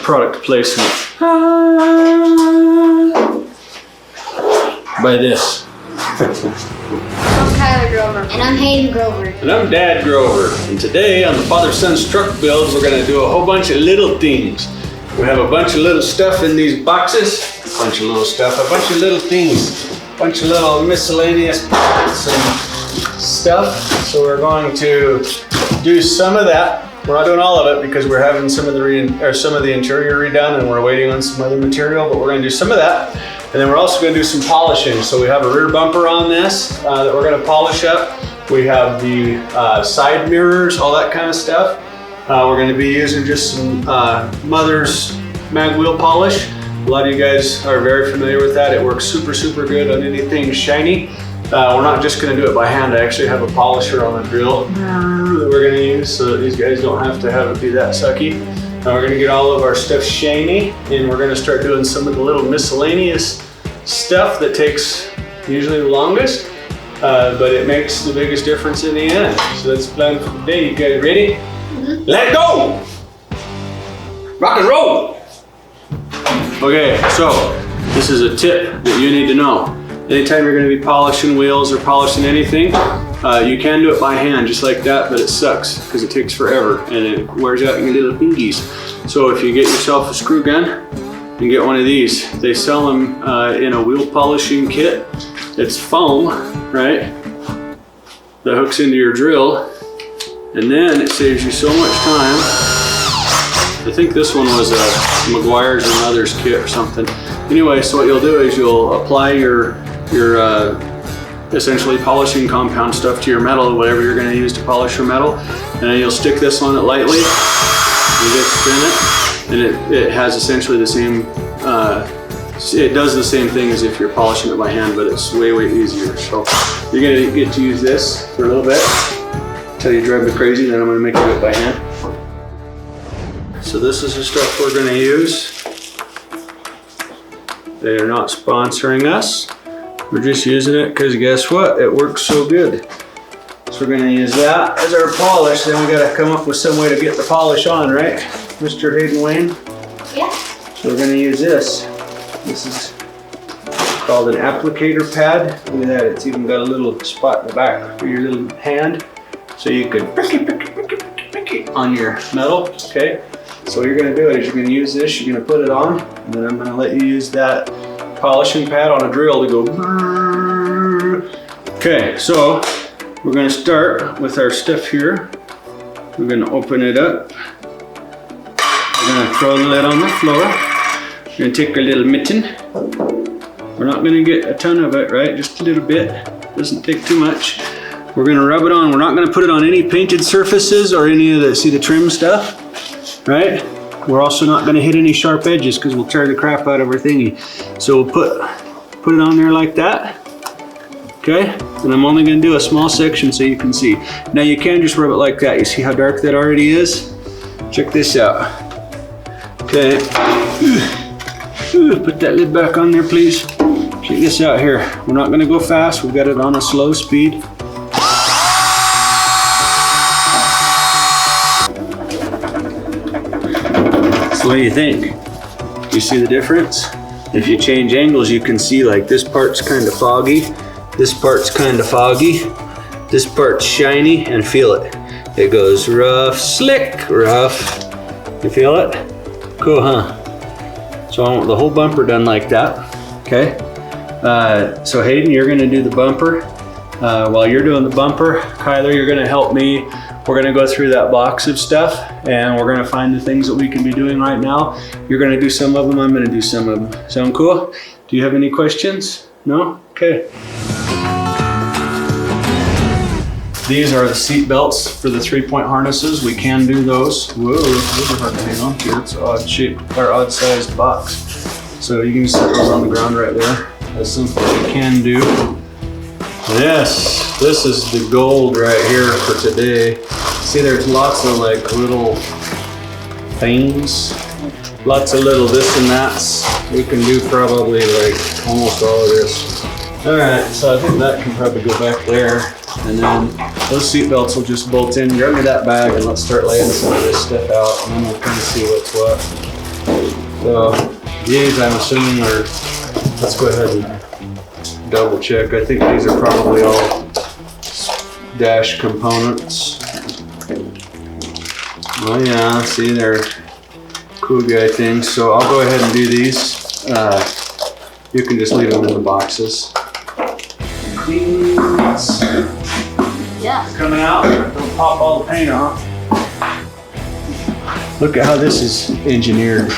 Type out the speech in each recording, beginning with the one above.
product placement. By this. I'm Kyler Grover. And I'm Hayden Grover. And I'm Dad Grover. And today on the Father-Son's Truck Build, we're gonna do a whole bunch of little things. We have a bunch of little stuff in these boxes. A bunch of little stuff, a bunch of little things. A bunch of little miscellaneous parts and stuff. So we're going to do some of that. We're not doing all of it because we're having some of the interior redone and we're waiting on some other material, but we're gonna do some of that. And then we're also gonna do some polishing. So we have a rear bumper on this that we're gonna polish up. We have the side mirrors, all that kind of stuff. We're gonna be using just some Mother's mag wheel polish. A lot of you guys are very familiar with that. It works super, super good on anything shiny. We're not just gonna do it by hand. I actually have a polisher on the drill that we're gonna use so that these guys don't have to have it be that sucky. Now we're gonna get all of our stuff shiny and we're gonna start doing some of the little miscellaneous stuff that takes usually the longest, but it makes the biggest difference in the end. So that's the plan for today. You guys ready? Mm-hmm. Let go! Rock and roll! Okay, so this is a tip that you need to know. Anytime you're gonna be polishing wheels or polishing anything, you can do it by hand just like that, but it sucks because it takes forever and it wears out your little fingies. So if you get yourself a screw gun, you get one of these. They sell them in a wheel polishing kit. It's foam, right? That hooks into your drill, and then it saves you so much time. I think this one was a McGuire's or Mother's kit or something. Anyway, so what you'll do is you'll apply your essentially polishing compound stuff to your metal, whatever you're going to use to polish your metal, and then you'll stick this on it lightly. You just spin it, and it has essentially the same. It does the same thing as if you're polishing it by hand, but it's way, way easier. So you're going to get to use this for a little bit until you drive me crazy. Then I'm going to make you do it by hand. So this is the stuff we're going to use. They are not sponsoring us. We're just using it because guess what? It works so good. So we're gonna use that as our polish. Then we gotta come up with some way to get the polish on, right? Mr. Hayden Wayne? Yeah. So we're gonna use this. This is called an applicator pad. Look at that, it's even got a little spot in the back for your little hand. So you could prick it on your metal, okay? So what you're gonna do is you're gonna use this, you're gonna put it on, and then I'm gonna let you use that polishing pad on a drill to go. Okay, so we're gonna start with our stuff here. We're gonna open it up. We're gonna throw the lid on the floor. We're gonna take our little mitten. We're not gonna get a ton of it, right? Just a little bit. Doesn't take too much. We're gonna rub it on. We're not gonna put it on any painted surfaces or any of the, see the trim stuff, right? We're also not gonna hit any sharp edges because we'll tear the crap out of our thingy. So we'll put it on there like that, okay? And I'm only gonna do a small section so you can see. Now you can just rub it like that. You see how dark that already is? Check this out. Okay, put that lid back on there, please. Check this out here. We're not gonna go fast. We've got it on a slow speed. So what do you think? You see the difference? If you change angles, you can see like this part's kind of foggy, this part's kind of foggy, this part's shiny, and feel it. It goes rough, slick, rough. You feel it? Cool, huh? So I want the whole bumper done like that, okay? So Hayden, you're gonna do the bumper. While you're doing the bumper, Kyler, you're gonna help me. We're gonna go through that box of stuff and we're gonna find the things that we can be doing right now. You're gonna do some of them, I'm gonna do some of them. Sound cool? Do you have any questions? No? Okay. These are the seat belts for the 3-point harnesses. We can do those. Whoa, those are hard to hang on to. It's an odd shape or odd sized box. So you can just set those on the ground right there. That's something we can do. Yes, this is the gold right here for today. See, there's lots of like little things, lots of little this and that's. We can do probably like almost all of this. All right, so I think that can probably go back there. And then those seat belts will just bolt in. Grab me that bag and let's start laying some of this stuff out and then we'll kind of see what's what. So these, I'm assuming, are, let's go ahead and double check. I think these are probably all dash components. Oh yeah, see, they're cool guy things. So I'll go ahead and do these. You can just leave them in the boxes. These Yeah. coming out. Don't pop all the paint off. Look at how this is engineered.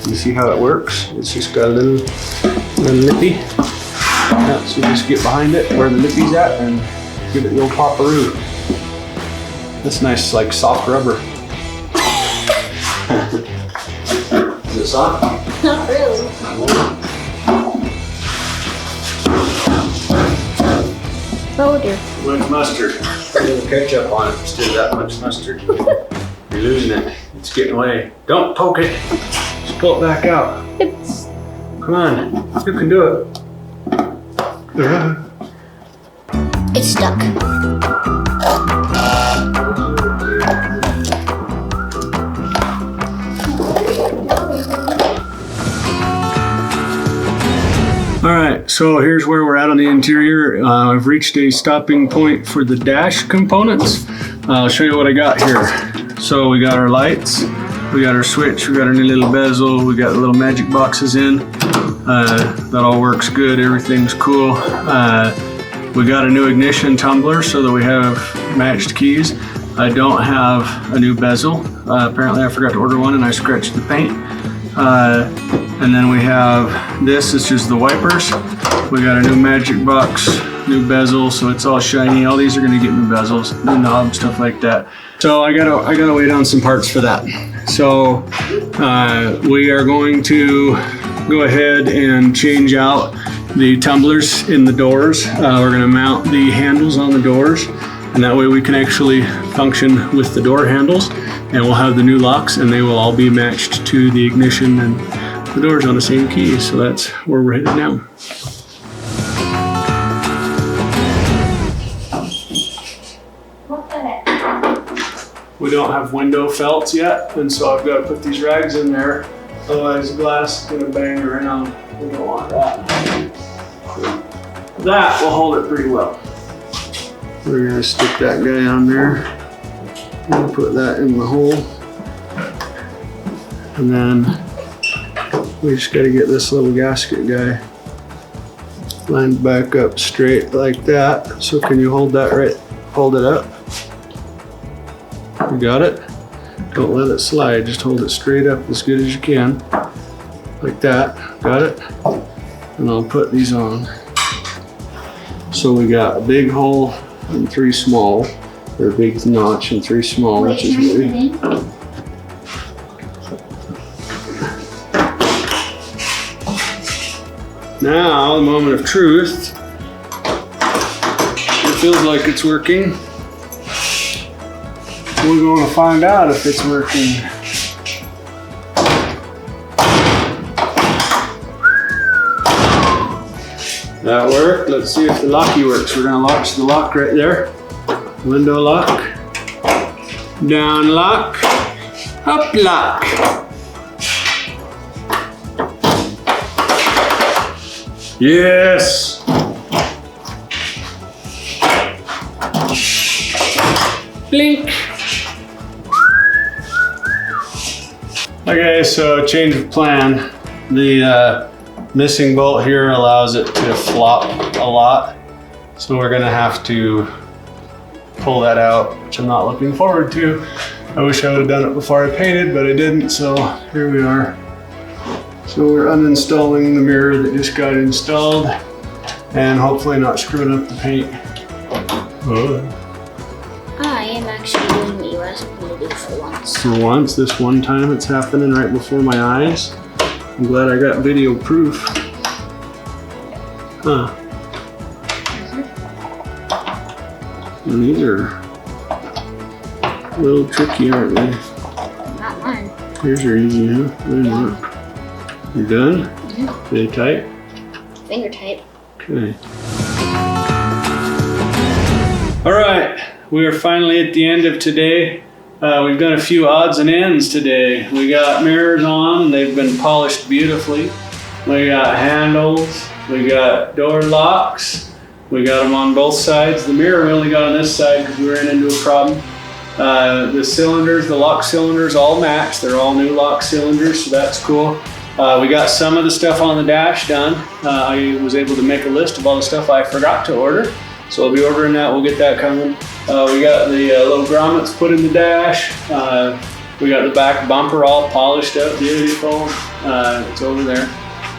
You see how it works? It's just got a little lippy. Yeah, so just get behind it where the lippy's at and give it a little pop-a-roo. That's nice, like soft rubber. Is it soft? Not really. Oh dear. Too much mustard. A little ketchup on it instead of that much mustard. You're losing it. It's getting away. Don't poke it. Just pull it back out. It's Come on. You can do it. it's stuck. All right, so here's where we're at on the interior. I've reached a stopping point for the dash components. I'll show you what I got here. So we got our lights, we got our switch, we got our new little bezel, we got the little magic boxes in. That all works good, everything's cool. We got a new ignition tumbler so that we have matched keys. I don't have a new bezel. Apparently I forgot to order one and I scratched the paint. And then we have this, it's just the wipers. We got a new magic box, new bezel, so it's all shiny. All these are gonna get new bezels, new knobs, stuff like that. So I gotta wait on some parts for that. So we are going to go ahead and change out the tumblers in the doors. We're gonna mount the handles on the doors, and that way we can actually function with the door handles, and we'll have the new locks and they will all be matched to the ignition and the doors on the same key. So that's where we're headed now. What the heck? We don't have window felts yet, and so I've got to put these rags in there. Otherwise the glass is gonna bang around. We don't want that. That will hold it pretty well. We're gonna stick that guy on there. And put that in the hole. And then we just gotta get this little gasket guy lined back up straight like that. So can you hold that right? Hold it up. You got it? Don't let it slide, just hold it straight up as good as you can. Like that, got it? And I'll put these on. So we got a big hole and 3 small, or a big notch and 3 small, which is really. Now, the moment of truth. It feels like it's working. We're going to find out if it's working. That worked. Let's see if the locky works. We're going to launch the lock right there. Window lock. Down lock. Up lock. Yes. Blink. Okay, so change of plan. The missing bolt here allows it to flop a lot. So we're gonna have to pull that out, which I'm not looking forward to. I wish I would have done it before I painted, but I didn't, so here we are. So we're uninstalling the mirror that just got installed and hopefully not screwing up the paint. Oh. I am actually doing what you asked me to do for once. For once, this one time it's happening right before my eyes. I'm glad I got video proof. Huh. And these are a little tricky, aren't they? Not mine. Yours are easy, huh? Mine not. You done? Mm-hmm. They tight? Finger tight. Okay. All right, we are finally at the end of today. We've done a few odds and ends today. We got mirrors on, they've been polished beautifully. We got handles, we got door locks, we got them on both sides. The mirror we only got on this side because we ran into a problem. The cylinders, the lock cylinders all match. They're all new lock cylinders, so that's cool. We got some of the stuff on the dash done. I was able to make a list of all the stuff I forgot to order. So I'll be ordering that, we'll get that coming. We got the little grommets put in the dash. We got the back bumper all polished up, beautiful. It's over there.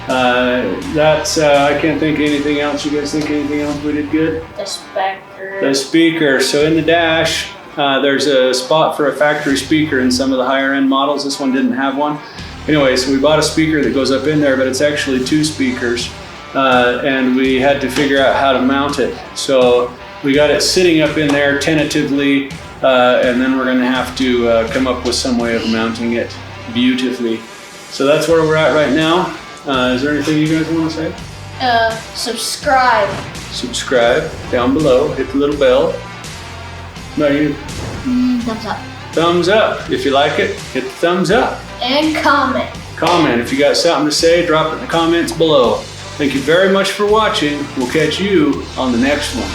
I can't think of anything else. You guys think anything else we did good? The speaker. The speaker. So in the dash, there's a spot for a factory speaker in some of the higher end models. This one didn't have one. Anyway, so we bought a speaker that goes up in there, but it's actually 2 speakers. And we had to figure out how to mount it. So we got it sitting up in there tentatively, and then we're gonna have to come up with some way of mounting it beautifully. So that's where we're at right now. Is there anything you guys want to say? Subscribe. Subscribe down below, hit the little bell. No, you. Thumbs up. Thumbs up. If you like it, hit the thumbs up. And comment. Comment. If you got something to say, drop it in the comments below. Thank you very much for watching. We'll catch you on the next one.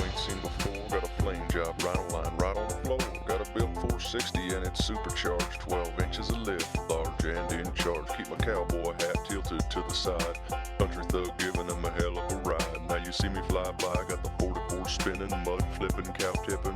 Ain't seen before, got a flame job, right on line, right on the floor. Got a built 460 and it's supercharged, 12 inches of lift, large and in charge. Keep my cowboy hat tilted to the side. Country thug giving him a hell of a ride. Now you see me fly by, got the 44 spinning, mud flipping, cow tipping.